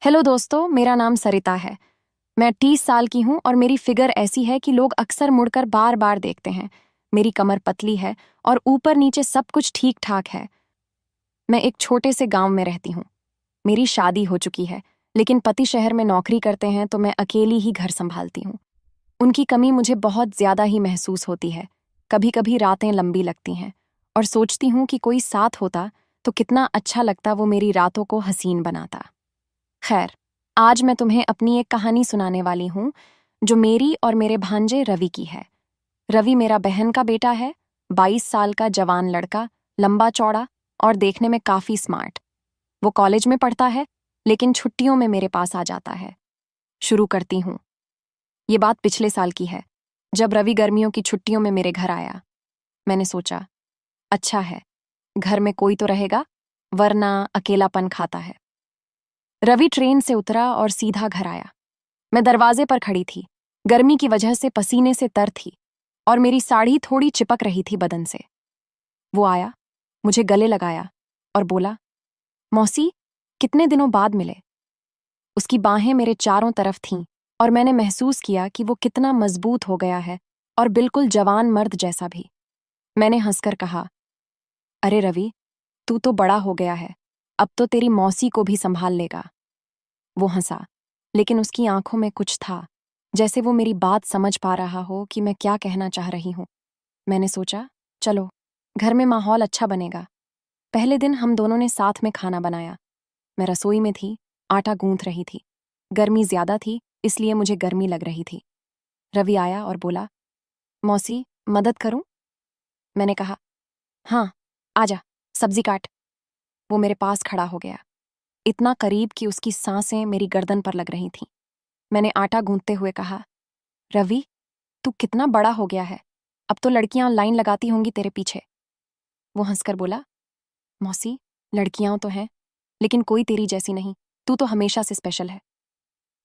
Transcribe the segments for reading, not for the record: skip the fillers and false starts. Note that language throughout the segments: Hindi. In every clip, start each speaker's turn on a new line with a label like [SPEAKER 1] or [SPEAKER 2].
[SPEAKER 1] हेलो दोस्तों, मेरा नाम सरिता है। मैं 30 साल की हूँ और मेरी फिगर ऐसी है कि लोग अक्सर मुड़कर बार बार देखते हैं। मेरी कमर पतली है और ऊपर नीचे सब कुछ ठीक ठाक है। मैं एक छोटे से गांव में रहती हूँ। मेरी शादी हो चुकी है, लेकिन पति शहर में नौकरी करते हैं तो मैं अकेली ही घर संभालती हूँ। उनकी कमी मुझे बहुत ज्यादा ही महसूस होती है। कभी कभी रातें लंबी लगती हैं और सोचती हूँ कि कोई साथ होता तो कितना अच्छा लगता, वो मेरी रातों को हसीन बनाता। खैर, आज मैं तुम्हें अपनी एक कहानी सुनाने वाली हूं जो मेरी और मेरे भांजे रवि की है। रवि मेरा बहन का बेटा है, 22 साल का जवान लड़का, लंबा चौड़ा और देखने में काफी स्मार्ट। वो कॉलेज में पढ़ता है, लेकिन छुट्टियों में मेरे पास आ जाता है। शुरू करती हूँ। ये बात पिछले साल की है, जब रवि गर्मियों की छुट्टियों में मेरे घर आया। मैंने सोचा, अच्छा है, घर में कोई तो रहेगा, वरना अकेलापन खाता है। रवि ट्रेन से उतरा और सीधा घर आया। मैं दरवाजे पर खड़ी थी, गर्मी की वजह से पसीने से तर थी और मेरी साड़ी थोड़ी चिपक रही थी बदन से। वो आया, मुझे गले लगाया और बोला, मौसी, कितने दिनों बाद मिले। उसकी बाहें मेरे चारों तरफ थीं और मैंने महसूस किया कि वो कितना मजबूत हो गया है और बिल्कुल जवान मर्द जैसा भी। मैंने हंसकर कहा, अरे रवि, तू तो बड़ा हो गया है, अब तो तेरी मौसी को भी संभाल लेगा। वो हंसा, लेकिन उसकी आंखों में कुछ था, जैसे वो मेरी बात समझ पा रहा हो कि मैं क्या कहना चाह रही हूं। मैंने सोचा, चलो, घर में माहौल अच्छा बनेगा। पहले दिन हम दोनों ने साथ में खाना बनाया। मैं रसोई में थी, आटा गूंथ रही थी। गर्मी ज्यादा थी, इसलिए मुझे गर्मी लग रही थी। रवि आया और बोला, मौसी, मदद करूं? मैंने कहा, हाँ, आजा, सब्जी काट। वो मेरे पास खड़ा हो गया, इतना करीब कि उसकी सांसें मेरी गर्दन पर लग रही थीं। मैंने आटा गूंथते हुए कहा, रवि, तू कितना बड़ा हो गया है, अब तो लड़कियां लाइन लगाती होंगी तेरे पीछे। वो हंसकर बोला, मौसी, लड़कियां तो हैं, लेकिन कोई तेरी जैसी नहीं, तू तो हमेशा से स्पेशल है।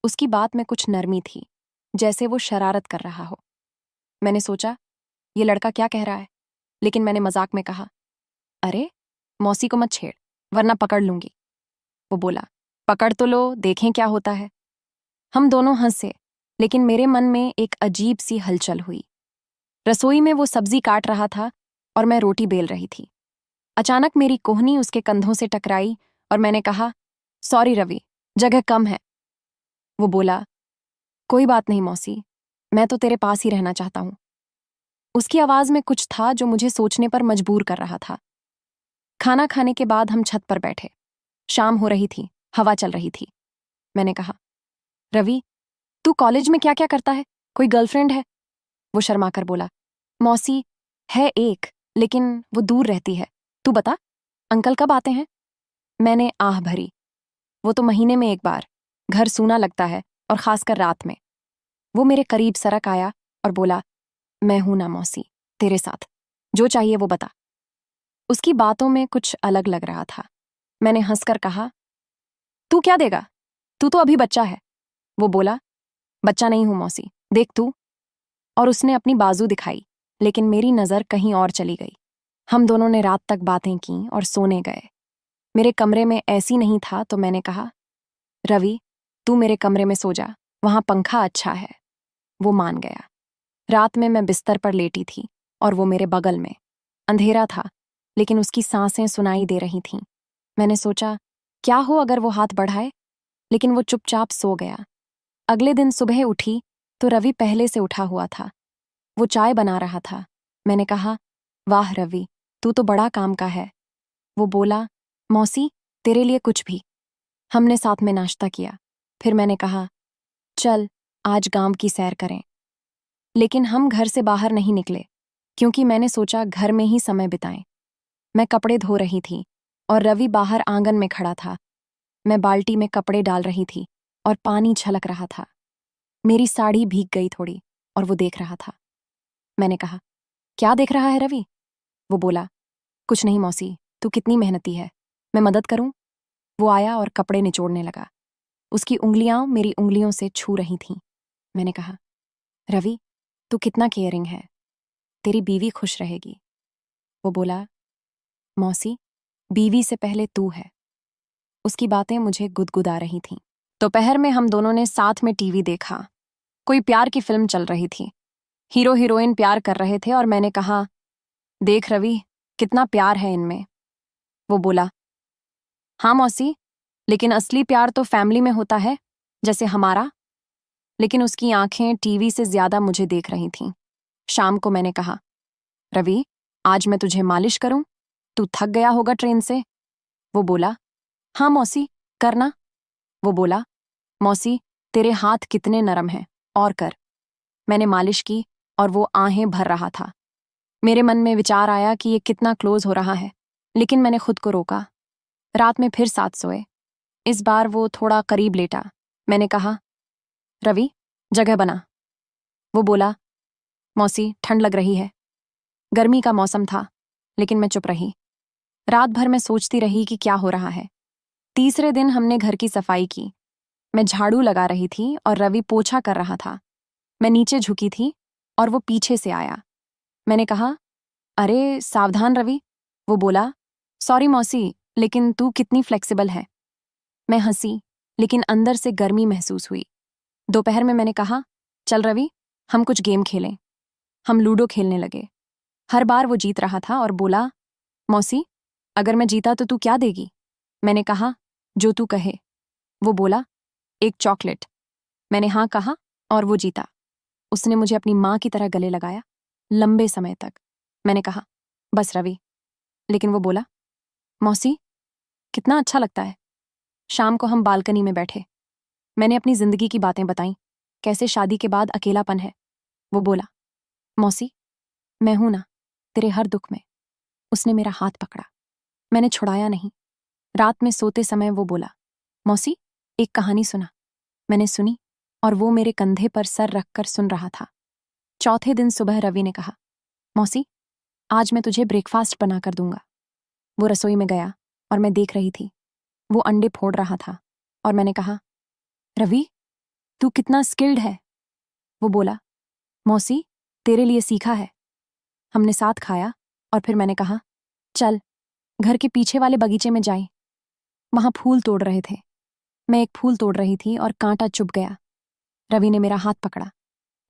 [SPEAKER 1] उसकी बात में कुछ नरमी थी, जैसे वो शरारत कर रहा हो। मैंने सोचा, ये लड़का क्या कह रहा है, लेकिन मैंने मजाक में कहा, अरे, मौसी को मत छेड़, वरना पकड़ लूंगी। वो बोला, पकड़ तो लो, देखें क्या होता है। हम दोनों हंसे, लेकिन मेरे मन में एक अजीब सी हलचल हुई। रसोई में वो सब्जी काट रहा था और मैं रोटी बेल रही थी। अचानक मेरी कोहनी उसके कंधों से टकराई और मैंने कहा, सॉरी रवि, जगह कम है। वो बोला, कोई बात नहीं मौसी, मैं तो तेरे पास ही रहना चाहता हूं। उसकी आवाज में कुछ था जो मुझे सोचने पर मजबूर कर रहा था। खाना खाने के बाद हम छत पर बैठे। शाम हो रही थी, हवा चल रही थी। मैंने कहा, रवि, तू कॉलेज में क्या क्या करता है, कोई गर्लफ्रेंड है? वो शर्माकर बोला, मौसी, है एक, लेकिन वो दूर रहती है। तू बता, अंकल कब आते हैं? मैंने आह भरी, वो तो महीने में एक बार। घर सूना लगता है, और खासकर रात में। वो मेरे करीब सरक आया और बोला, मैं हूं ना मौसी, तेरे साथ, जो चाहिए वो बता। उसकी बातों में कुछ अलग लग रहा था। मैंने हंसकर कहा, तू क्या देगा, तू तो अभी बच्चा है। वो बोला, बच्चा नहीं हूं मौसी, देख तू। और उसने अपनी बाजू दिखाई, लेकिन मेरी नजर कहीं और चली गई। हम दोनों ने रात तक बातें की और सोने गए। मेरे कमरे में ऐसी नहीं था तो मैंने कहा, रवि, तू मेरे कमरे में सो जा, वहां पंखा अच्छा है। वो मान गया। रात में मैं बिस्तर पर लेटी थी और वो मेरे बगल में। अंधेरा था, लेकिन उसकी सांसें सुनाई दे रही थीं। मैंने सोचा, क्या हो अगर वो हाथ बढ़ाए, लेकिन वो चुपचाप सो गया। अगले दिन सुबह उठी तो रवि पहले से उठा हुआ था। वो चाय बना रहा था। मैंने कहा, वाह रवि, तू तो बड़ा काम का है। वो बोला, मौसी, तेरे लिए कुछ भी। हमने साथ में नाश्ता किया। फिर मैंने कहा, चल, आज गांव की सैर करें। लेकिन हम घर से बाहर नहीं निकले, क्योंकि मैंने सोचा घर में ही समय बिताएं। मैं कपड़े धो रही थी और रवि बाहर आंगन में खड़ा था। मैं बाल्टी में कपड़े डाल रही थी और पानी छलक रहा था। मेरी साड़ी भीग गई थोड़ी और वो देख रहा था। मैंने कहा, क्या देख रहा है रवि? वो बोला, कुछ नहीं मौसी, तू कितनी मेहनती है, मैं मदद करूं? वो आया और कपड़े निचोड़ने लगा। उसकी उंगलियां मेरी उंगलियों से छू रही थीं। मैंने कहा, रवि, तू कितना केयरिंग है, तेरी बीवी खुश रहेगी। वो बोला, मौसी, बीवी से पहले तू है। उसकी बातें मुझे गुदगुदा रही थीं। दोपहर में हम दोनों ने साथ में टीवी देखा। कोई प्यार की फिल्म चल रही थी। हीरो हीरोइन प्यार कर रहे थे और मैंने कहा, देख रवि, कितना प्यार है इनमें। वो बोला, हाँ मौसी, लेकिन असली प्यार तो फैमिली में होता है, जैसे हमारा। लेकिन उसकी आंखें टीवी से ज्यादा मुझे देख रही थीं। शाम को मैंने कहा, रवि, आज मैं तुझे मालिश करूं? तू थक गया होगा ट्रेन से। वो बोला, हाँ मौसी, करना। वो बोला, मौसी, तेरे हाथ कितने नरम हैं, और कर। मैंने मालिश की और वो आहें भर रहा था। मेरे मन में विचार आया कि ये कितना क्लोज हो रहा है, लेकिन मैंने खुद को रोका। रात में फिर साथ सोए। इस बार वो थोड़ा करीब लेटा। मैंने कहा, रवि, जगह बना। वो बोला, मौसी, ठंड लग रही है। गर्मी का मौसम था, लेकिन मैं चुप रही। रात भर मैं सोचती रही कि क्या हो रहा है। तीसरे दिन हमने घर की सफाई की। मैं झाड़ू लगा रही थी और रवि पोछा कर रहा था। मैं नीचे झुकी थी और वो पीछे से आया। मैंने कहा, अरे सावधान रवि। वो बोला, सॉरी मौसी, लेकिन तू कितनी फ्लेक्सिबल है। मैं हंसी, लेकिन अंदर से गर्मी महसूस हुई। दोपहर में मैंने कहा, चल रवि, हम कुछ गेम खेलें। हम लूडो खेलने लगे। हर बार वो जीत रहा था और बोला, मौसी, अगर मैं जीता तो तू क्या देगी? मैंने कहा, जो तू कहे। वो बोला, एक चॉकलेट। मैंने हाँ कहा और वो जीता। उसने मुझे अपनी माँ की तरह गले लगाया, लंबे समय तक। मैंने कहा, बस रवि। लेकिन वो बोला, मौसी, कितना अच्छा लगता है। शाम को हम बालकनी में बैठे। मैंने अपनी जिंदगी की बातें बताईं, कैसे शादी के बाद अकेलापन है। वो बोला, मौसी, मैं हूं ना, तेरे हर दुख में। उसने मेरा हाथ पकड़ा। मैंने छुड़ाया नहीं। रात में सोते समय वो बोला, मौसी, एक कहानी सुना। मैंने सुनी और वो मेरे कंधे पर सर रखकर सुन रहा था। चौथे दिन सुबह रवि ने कहा, मौसी, आज मैं तुझे ब्रेकफास्ट बना कर दूंगा। वो रसोई में गया और मैं देख रही थी। वो अंडे फोड़ रहा था और मैंने कहा, रवि, तू कितना स्किल्ड है। वो बोला, मौसी, तेरे लिए सीखा है। हमने साथ खाया और फिर मैंने कहा, चल घर के पीछे वाले बगीचे में जाएं। वहां फूल तोड़ रहे थे। मैं एक फूल तोड़ रही थी और कांटा चुभ गया। रवि ने मेरा हाथ पकड़ा।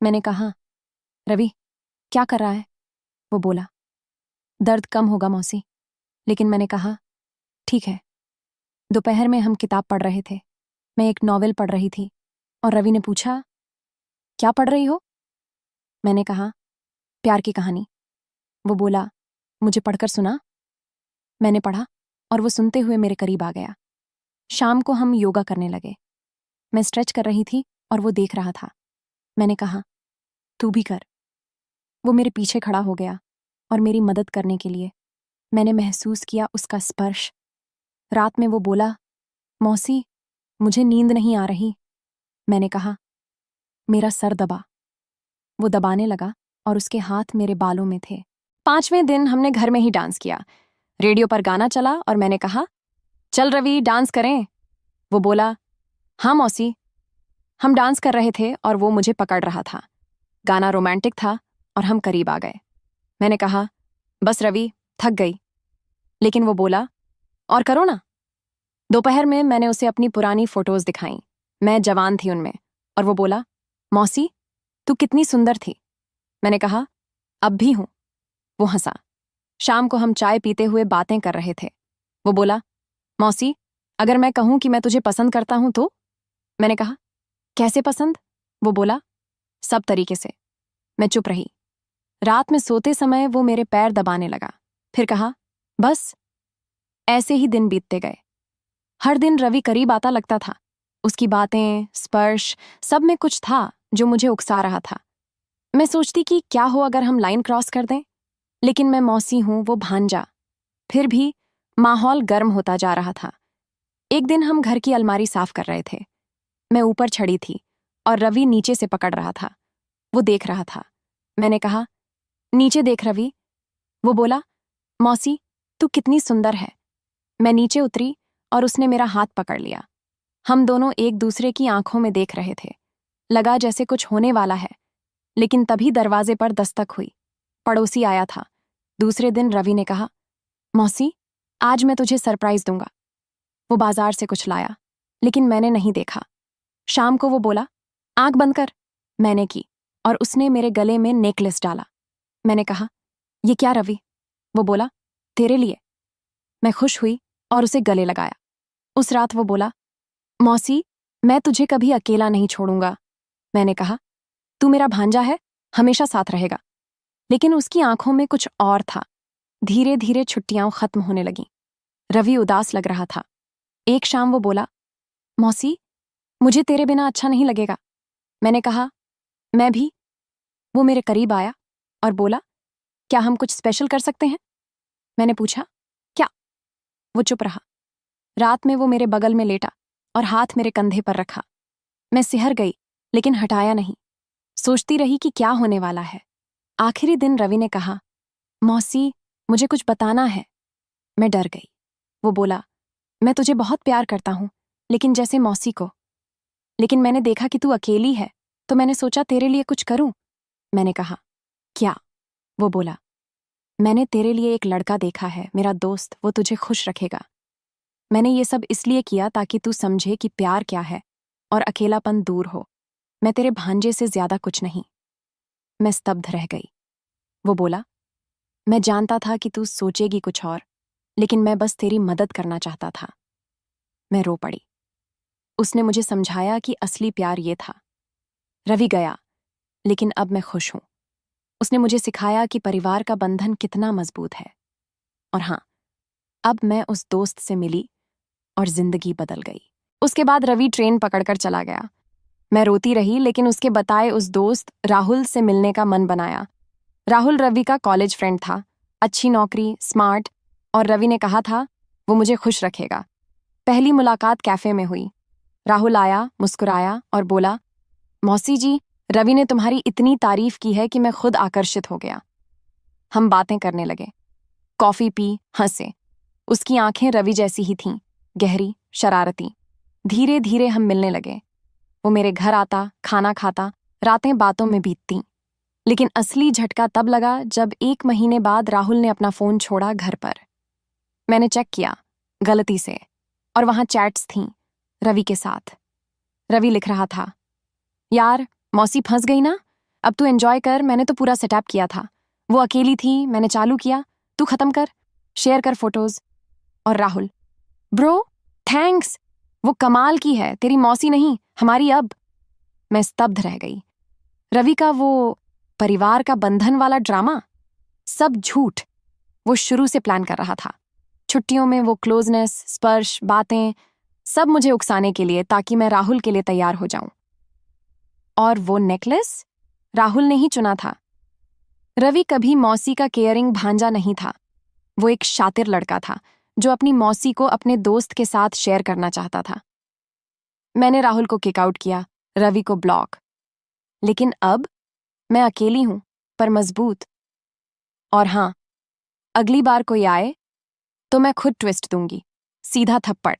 [SPEAKER 1] मैंने कहा, रवि, क्या कर रहा है? वो बोला, दर्द कम होगा मौसी। लेकिन मैंने कहा, ठीक है। दोपहर में हम किताब पढ़ रहे थे। मैं एक नॉवेल पढ़ रही थी और रवि ने पूछा, क्या पढ़ रही हो? मैंने कहा, प्यार की कहानी। वो बोला, मुझे पढ़कर सुना। मैंने पढ़ा और वो सुनते हुए मेरे करीब आ गया। शाम को हम योगा करने लगे। मैं स्ट्रेच कर रही थी और वो देख रहा था। मैंने कहा, तू भी कर। वो मेरे पीछे खड़ा हो गया और मेरी मदद करने के लिए। मैंने महसूस किया उसका स्पर्श। रात में वो बोला, मौसी, मुझे नींद नहीं आ रही। मैंने कहा, मेरा सर दबा। वो दबाने लगा और उसके हाथ मेरे बालों में थे। 5वें दिन हमने घर में ही डांस किया। रेडियो पर गाना चला और मैंने कहा, चल रवि, डांस करें। वो बोला, हाँ मौसी। हम डांस कर रहे थे और वो मुझे पकड़ रहा था। गाना रोमांटिक था और हम करीब आ गए। मैंने कहा, बस रवि, थक गई। लेकिन वो बोला, और करो ना। दोपहर में मैंने उसे अपनी पुरानी फोटोज दिखाईं। मैं जवान थी उनमें। और वो बोला, मौसी, तू कितनी सुंदर थी। मैंने कहा, अब भी हूं। वो हंसा। शाम को हम चाय पीते हुए बातें कर रहे थे। वो बोला, मौसी, अगर मैं कहूं कि मैं तुझे पसंद करता हूं तो? मैंने कहा, कैसे पसंद? वो बोला, सब तरीके से। मैं चुप रही। रात में सोते समय वो मेरे पैर दबाने लगा। फिर कहा, बस। ऐसे ही दिन बीतते गए। हर दिन रवि करीब आता लगता था। उसकी बातें, स्पर्श, सब में कुछ था जो मुझे उकसा रहा था। मैं सोचती कि क्या हो अगर हम लाइन क्रॉस कर दें। लेकिन मैं मौसी हूं, वो भांजा। फिर भी माहौल गर्म होता जा रहा था। एक दिन हम घर की अलमारी साफ कर रहे थे। मैं ऊपर चढ़ी थी और रवि नीचे से पकड़ रहा था। वो देख रहा था। मैंने कहा, नीचे देख रवि। वो बोला, मौसी, तू कितनी सुंदर है। मैं नीचे उतरी और उसने मेरा हाथ पकड़ लिया। हम दोनों एक दूसरे की आंखों में देख रहे थे। लगा जैसे कुछ होने वाला है। लेकिन तभी दरवाजे पर दस्तक हुई। पड़ोसी आया था। दूसरे दिन रवि ने कहा, मौसी, आज मैं तुझे सरप्राइज दूंगा। वो बाजार से कुछ लाया, लेकिन मैंने नहीं देखा। शाम को वो बोला, आंख बंद कर। मैंने की और उसने मेरे गले में नेकलेस डाला। मैंने कहा, ये क्या रवि? वो बोला, तेरे लिए। मैं खुश हुई और उसे गले लगाया। उस रात वो बोला, मौसी, मैं तुझे कभी अकेला नहीं छोड़ूंगा। मैंने कहा, तू मेरा भांजा है, हमेशा साथ रहेगा। लेकिन उसकी आंखों में कुछ और था। धीरे धीरे छुट्टियां खत्म होने लगीं। रवि उदास लग रहा था। एक शाम वो बोला, मौसी, मुझे तेरे बिना अच्छा नहीं लगेगा। मैंने कहा, मैं भी। वो मेरे करीब आया और बोला, क्या हम कुछ स्पेशल कर सकते हैं? मैंने पूछा, क्या? वो चुप रहा। रात में वो मेरे बगल में लेटा और हाथ मेरे कंधे पर रखा। मैं सिहर गई, लेकिन हटाया नहीं। सोचती रही कि क्या होने वाला है। आखिरी दिन रवि ने कहा, मौसी, मुझे कुछ बताना है। मैं डर गई। वो बोला, मैं तुझे बहुत प्यार करता हूं, लेकिन जैसे मौसी को। लेकिन मैंने देखा कि तू अकेली है, तो मैंने सोचा तेरे लिए कुछ करूं। मैंने कहा, क्या? वो बोला, मैंने तेरे लिए एक लड़का देखा है, मेरा दोस्त, वो तुझे खुश रखेगा। मैंने ये सब इसलिए किया ताकि तू समझे कि प्यार क्या है और अकेलापन दूर हो। मैं तेरे भांजे से ज्यादा कुछ नहीं। मैं स्तब्ध रह गई। वो बोला, मैं जानता था कि तू सोचेगी कुछ और, लेकिन मैं बस तेरी मदद करना चाहता था। मैं रो पड़ी। उसने मुझे समझाया कि असली प्यार ये था। रवि गया, लेकिन अब मैं खुश हूं। उसने मुझे सिखाया कि परिवार का बंधन कितना मजबूत है। और हाँ, अब मैं उस दोस्त से मिली और जिंदगी बदल गई। उसके बाद रवि ट्रेन पकड़कर चला गया। मैं रोती रही, लेकिन उसके बताए उस दोस्त राहुल से मिलने का मन बनाया। राहुल रवि का कॉलेज फ्रेंड था, अच्छी नौकरी, स्मार्ट, और रवि ने कहा था वो मुझे खुश रखेगा। पहली मुलाकात कैफे में हुई। राहुल आया, मुस्कुराया और बोला, मौसी जी, रवि ने तुम्हारी इतनी तारीफ की है कि मैं खुद आकर्षित हो गया। हम बातें करने लगे, कॉफी पी, हंसे। उसकी आंखें रवि जैसी ही थीं, गहरी, शरारती। धीरे धीरे हम मिलने लगे। वो मेरे घर आता, खाना खाता, रातें बातों में बीततीं। लेकिन असली झटका तब लगा जब 1 महीने बाद राहुल ने अपना फोन छोड़ा घर पर। मैंने चेक किया, गलती से, और वहां चैट्स थीं रवि के साथ। रवि लिख रहा था, यार, मौसी फंस गई ना, अब तू एंजॉय कर, मैंने तो पूरा सेटअप किया था। वो अकेली थी, मैंने चालू किया, तू खत्म कर, शेयर कर फोटोज। और राहुल, ब्रो, थैंक्स, वो कमाल की है, तेरी मौसी नहीं, हमारी अब। मैं स्तब्ध रह गई। रवि का वो परिवार का बंधन वाला ड्रामा, सब झूठ। वो शुरू से प्लान कर रहा था। छुट्टियों में वो क्लोजनेस, स्पर्श, बातें, सब मुझे उकसाने के लिए, ताकि मैं राहुल के लिए तैयार हो जाऊं। और वो नेकलेस राहुल ने ही चुना था। रवि कभी मौसी का केयरिंग भांजा नहीं था। वो एक शातिर लड़का था जो अपनी मौसी को अपने दोस्त के साथ शेयर करना चाहता था। मैंने राहुल को किक आउट किया, रवि को ब्लॉक। लेकिन अब मैं अकेली हूं, पर मजबूत। और हाँ, अगली बार कोई आए तो मैं खुद ट्विस्ट दूंगी, सीधा थप्पड़।